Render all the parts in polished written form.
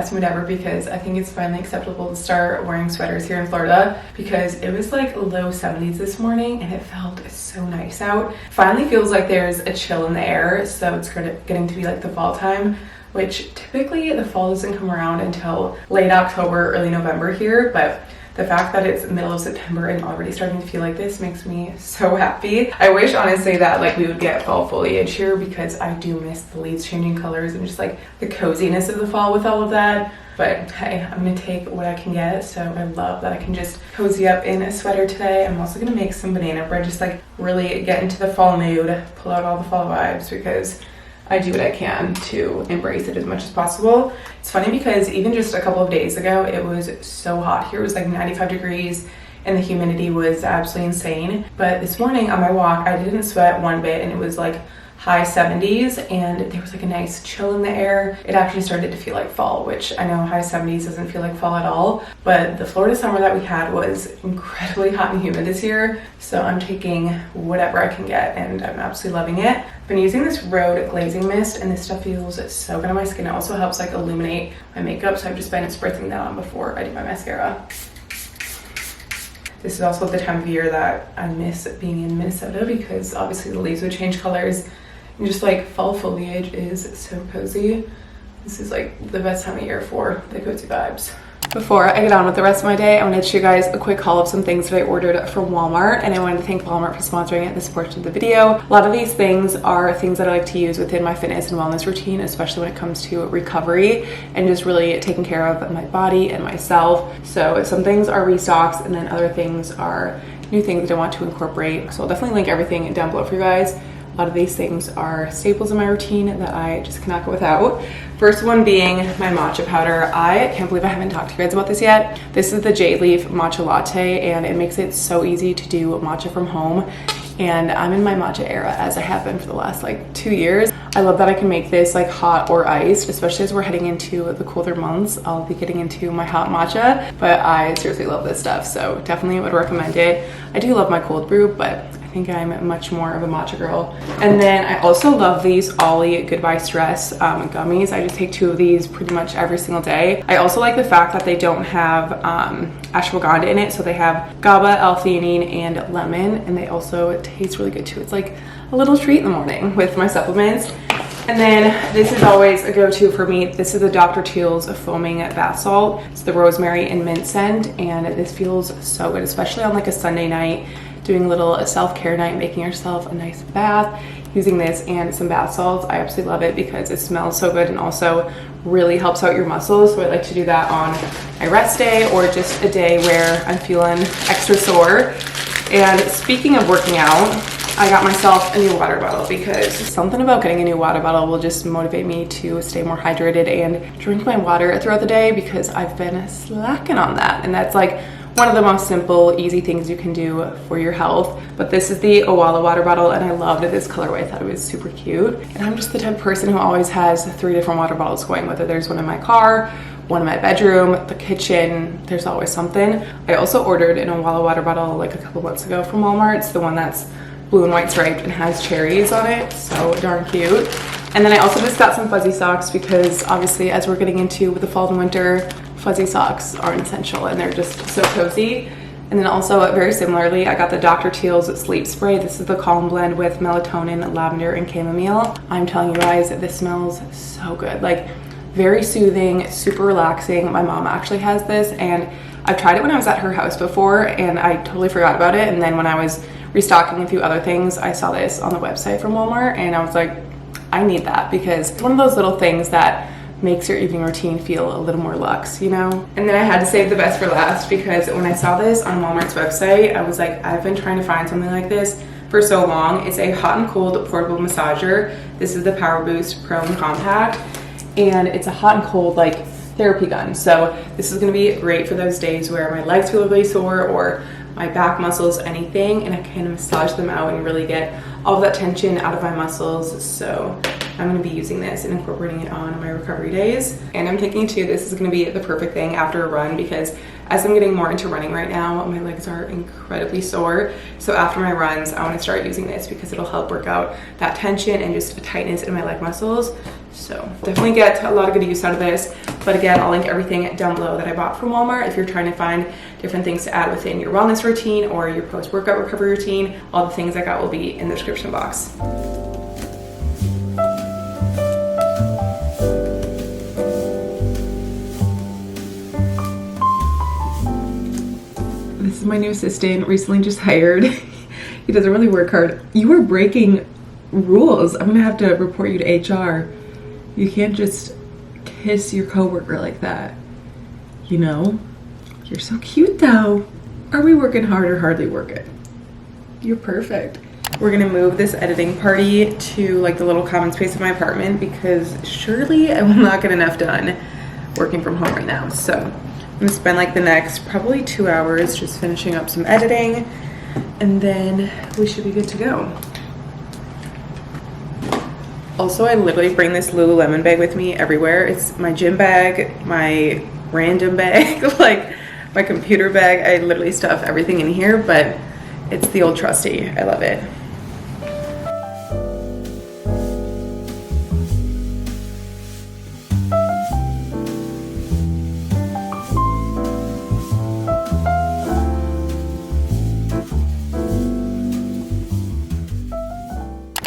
best mood ever because I think it's finally acceptable to start wearing sweaters here in Florida because it was like low 70s this morning and it felt so nice out. Finally feels like there's a chill in the air, so it's getting to be like the fall time, which typically the fall doesn't come around until late October, early November here, but the fact that it's middle of September and already starting to feel like this makes me so happy. I wish honestly that like we would get fall foliage here because I do miss the leaves changing colors and just like the coziness of the fall with all of that. But hey, I'm gonna take what I can get. So I love that I can just cozy up in a sweater today. I'm also gonna make some banana bread, just like really get into the fall mood, pull out all the fall vibes because I do what I can to embrace it as much as possible. It's funny because even just a couple of days ago, it was so hot here. It was like 95 degrees and the humidity was absolutely insane. But this morning on my walk, I didn't sweat one bit and it was like high 70s and there was like a nice chill in the air. It actually started to feel like fall, which I know high 70s doesn't feel like fall at all, but the Florida summer that we had was incredibly hot and humid this year. So I'm taking whatever I can get and I'm absolutely loving it. I've been using this Road glazing mist and this stuff feels so good on my skin. It also helps like illuminate my makeup, so I've just been spritzing that on before I do my mascara. This is also the time of year that I miss being in Minnesota because obviously the leaves would change colors and just like fall foliage is so cozy. This is like the best time of year for the cozy vibes. Before I get on with the rest of my day, I wanted to show you guys a quick haul of some things that I ordered from Walmart, and I wanted to thank Walmart for sponsoring this portion of the video. A lot of these things are things that I like to use within my fitness and wellness routine, especially when it comes to recovery and just really taking care of my body and myself. So some things are restocks and then other things are new things that I want to incorporate. So I'll definitely link everything down below for you guys. A lot of these things are staples in my routine that I just cannot go without. First one being my matcha powder. I can't believe I haven't talked to you guys about this yet. This is the Jade Leaf Matcha Latte and it makes it so easy to do matcha from home. And I'm in my matcha era, as I have been for the last like 2 years. I love that I can make this like hot or iced, especially as we're heading into the colder months. I'll be getting into my hot matcha, but I seriously love this stuff, so definitely would recommend it. I do love my cold brew, but I think I'm much more of a matcha girl. And then I also love these Ollie Goodbye Stress gummies. I just take 2 of these pretty much every single day. I also like the fact that they don't have ashwagandha in it, so they have GABA, L-theanine, and lemon, and they also taste really good too. It's like a little treat in the morning with my supplements. And then this is always a go-to for me. This is the Dr. Teal's foaming bath salt. It's the rosemary and mint scent, and this feels so good, especially on like a Sunday night, doing a little self-care night, making yourself a nice bath, using this and some bath salts. I absolutely love it because it smells so good and also really helps out your muscles. So I like to do that on my rest day or just a day where I'm feeling extra sore. And speaking of working out, I got myself a new water bottle because something about getting a new water bottle will just motivate me to stay more hydrated and drink my water throughout the day because I've been slacking on that. And that's like one of the most simple, easy things you can do for your health. But this is the Owala water bottle and I loved this colorway. I thought it was super cute. And I'm just the type of person who always has 3 different water bottles going, whether there's one in my car, one in my bedroom, the kitchen, there's always something. I also ordered an Owala water bottle like a couple months ago from Walmart. It's the one that's blue and white striped and has cherries on it. So darn cute. And then I also just got some fuzzy socks because obviously as we're getting into the fall and winter, fuzzy socks are essential and they're just so cozy. And then also very similarly, I got the Dr. Teal's sleep spray. This is the Calm Blend with melatonin, lavender, and chamomile. I'm telling you guys, this smells so good. Like very soothing, super relaxing. My mom actually has this and I've tried it when I was at her house before and I totally forgot about it. And then when I was restocking a few other things, I saw this on the website from Walmart and I was like, I need that because it's one of those little things that makes your evening routine feel a little more luxe, you know? And then I had to save the best for last because when I saw this on Walmart's website, I was like, I've been trying to find something like this for so long. It's a hot and cold portable massager. This is the Power Boost Pro and Compact, and it's a hot and cold like therapy gun. So this is gonna be great for those days where my legs feel really sore or my back muscles, anything, and I can massage them out and really get all of that tension out of my muscles. So I'm going to be using this and incorporating it on my recovery days. And I'm thinking too, this is going to be the perfect thing after a run because as I'm getting more into running right now, my legs are incredibly sore. So after my runs, I want to start using this because it'll help work out that tension and just a tightness in my leg muscles. So definitely get a lot of good use out of this. But again, I'll link everything down below that I bought from Walmart if you're trying to find different things to add within your wellness routine or your post-workout recovery routine. All the things I got will be in the description box. This is my new assistant, recently just hired. He doesn't really work hard. You are breaking rules. I'm gonna have to report you to HR. You can't just kiss your coworker like that. You know? You're so cute though. Are we working hard or hardly working? You're perfect. We're gonna move this editing party to like the little common space of my apartment because surely I will not get enough done working from home right now. So I'm gonna spend like the next probably 2 hours just finishing up some editing, and then we should be good to go. Also, I literally bring this Lululemon bag with me everywhere. It's my gym bag, my random bag, like my computer bag. I literally stuff everything in here, but it's the old trusty. I love it.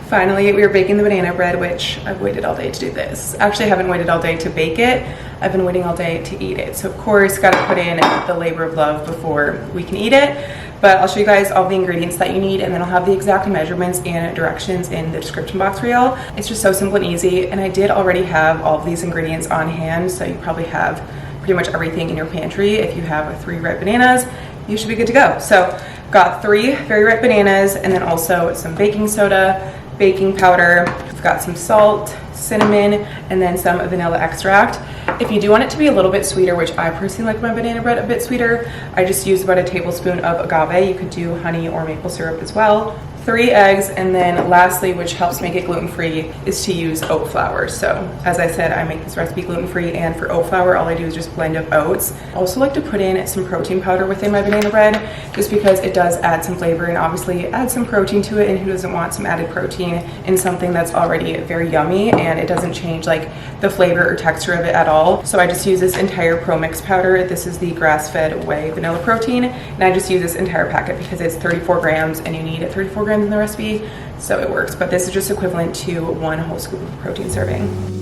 Finally, we are baking the banana bread, which I've waited all day to do this. Actually, I haven't waited all day to bake it. I've been waiting all day to eat it. So of course, got to put in the labor of love before we can eat it. But I'll show you guys all the ingredients that you need, and then I'll have the exact measurements and directions in the description box for y'all. It's just so simple and easy, and I did already have all of these ingredients on hand, so you probably have pretty much everything in your pantry. If you have 3 ripe bananas, you should be good to go. So got 3 very ripe bananas, and then also some baking soda, baking powder. I've got some salt, cinnamon, and then some vanilla extract. If you do want it to be a little bit sweeter, which I personally like my banana bread a bit sweeter, I just use about a tablespoon of agave. You could do honey or maple syrup as well. 3 eggs, and then lastly, which helps make it gluten-free, is to use oat flour. So as I said, I make this recipe gluten-free, and for oat flour, all I do is just blend up oats. I also like to put in some protein powder within my banana bread, just because it does add some flavor and obviously add some protein to it, and who doesn't want some added protein in something that's already very yummy, and it doesn't change like the flavor or texture of it at all. So I just use this entire Pro Mix powder. This is the grass-fed whey vanilla protein, and I just use this entire packet because it's 34 grams, and you need 34 grams in the recipe, so it works. But this is just equivalent to 1 whole scoop of protein serving.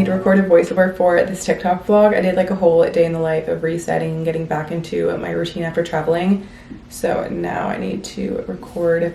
Record a voiceover for this TikTok vlog. I did like a whole day in the life of resetting and getting back into my routine after traveling. So now I need to record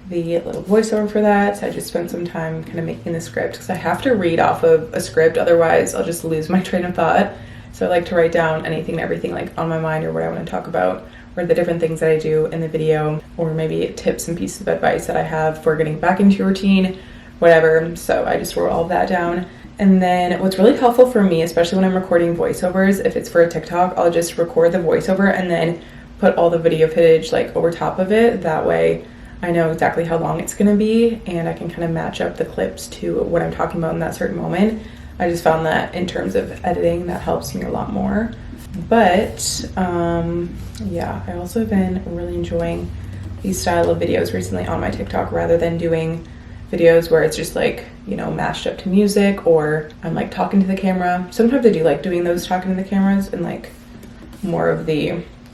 the little voiceover for that. So I just spent some time kind of making the script because I have to read off of a script, otherwise I'll just lose my train of thought. So I like to write down anything and everything like on my mind or what I want to talk about, or the different things that I do in the video, or maybe tips and pieces of advice that I have for getting back into your routine, whatever. So I just wrote all of that down. And then what's really helpful for me, especially when I'm recording voiceovers, if it's for a TikTok, I'll just record the voiceover and then put all the video footage like over top of it. That way I know exactly how long it's gonna be, and I can kind of match up the clips to what I'm talking about in that certain moment. I just found that in terms of editing, that helps me a lot more. But yeah, I also have been really enjoying these style of videos recently on my TikTok, rather than doing videos where it's just like, you know, mashed up to music, or I'm like talking to the camera. Sometimes I do like doing those talking to the cameras and like more of the,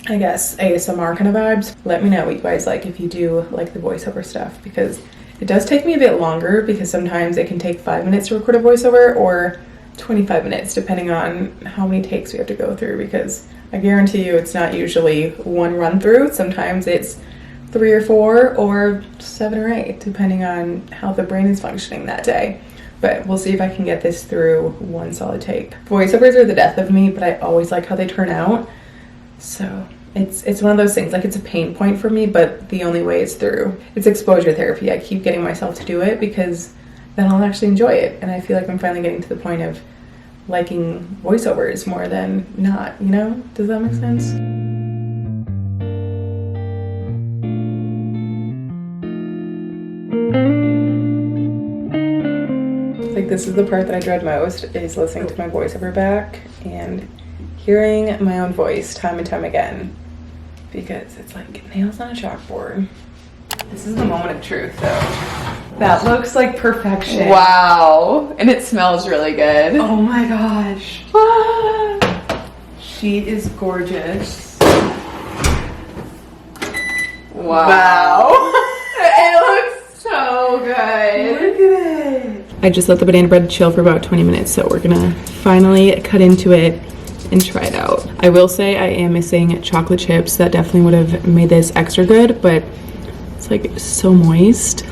I guess, ASMR kind of vibes. Let me know what you guys like if you do like the voiceover stuff, because it does take me a bit longer, because sometimes it can take 5 minutes to record a voiceover, or 25 minutes, depending on how many takes we have to go through, because I guarantee you it's not usually one run through. Sometimes it's 3 or 4 or 7 or 8, depending on how the brain is functioning that day. But we'll see if I can get this through one solid take. Voiceovers are the death of me, but I always like how they turn out. So it's one of those things, like it's a pain point for me, but the only way is through. It's exposure therapy. I keep getting myself to do it because then I'll actually enjoy it. And I feel like I'm finally getting to the point of liking voiceovers more than not, you know? Does that make sense? Like, this is the part that I dread most, is listening to my voiceover back and hearing my own voice time and time again, because it's like nails on a chalkboard. This is the moment of truth, though. That looks like perfection. Wow. And it smells really good. Oh my gosh. She is gorgeous. Wow. It looks so good. Look at it. I just let the banana bread chill for about 20 minutes, so we're gonna finally cut into it and try it out. I will say I am missing chocolate chips. That definitely would have made this extra good, but it's like so moist.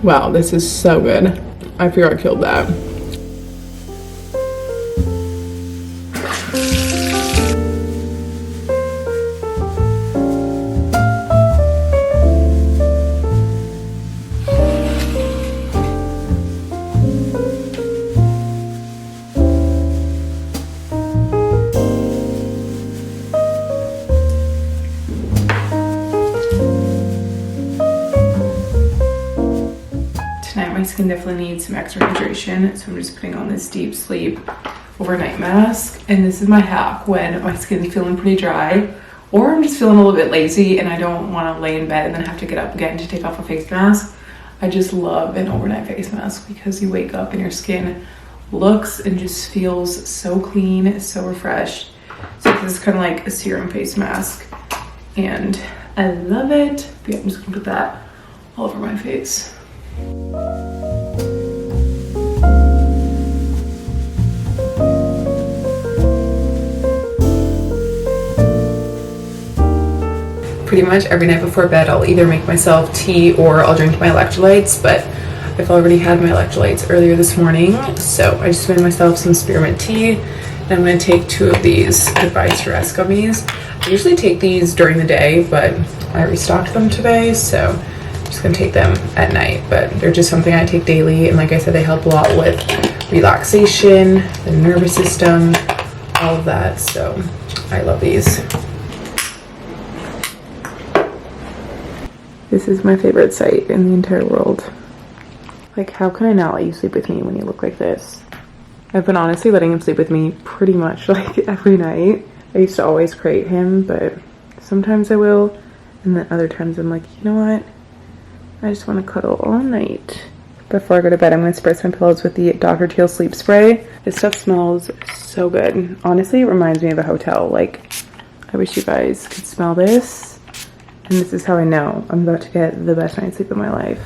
Wow, this is so good. I figure I killed that. My skin definitely needs some extra hydration, so I'm just putting on this deep sleep overnight mask. And this is my hack when my skin's feeling pretty dry, or I'm just feeling a little bit lazy and I don't want to lay in bed and then have to get up again to take off a face mask. I just love an overnight face mask because you wake up and your skin looks and just feels so clean, so refreshed. So this is kind of like a serum face mask and I love it. But yeah, I'm just gonna put that all over my face. Pretty much every night before bed I'll either make myself tea or I'll drink my electrolytes, but I've already had my electrolytes earlier this morning, so I just made myself some spearmint tea, and I'm going to take 2 of these Advice for Rest gummies. I usually take these during the day, but I restocked them today, so I'm just going to take them at night. But they're just something I take daily, and like I said, they help a lot with relaxation, the nervous system, all of that, so I love these. This is my favorite sight in the entire world. Like, how can I not let you sleep with me when you look like this? I've been honestly letting him sleep with me pretty much like every night. I used to always crate him, but sometimes I will, and then other times I'm like, you know what? I just want to cuddle all night. Before I go to bed, I'm going to spray my pillows with the Dr. Teal sleep spray. This stuff smells so good. Honestly, it reminds me of a hotel. Like, I wish you guys could smell this. And this is how I know I'm about to get the best night's sleep of my life.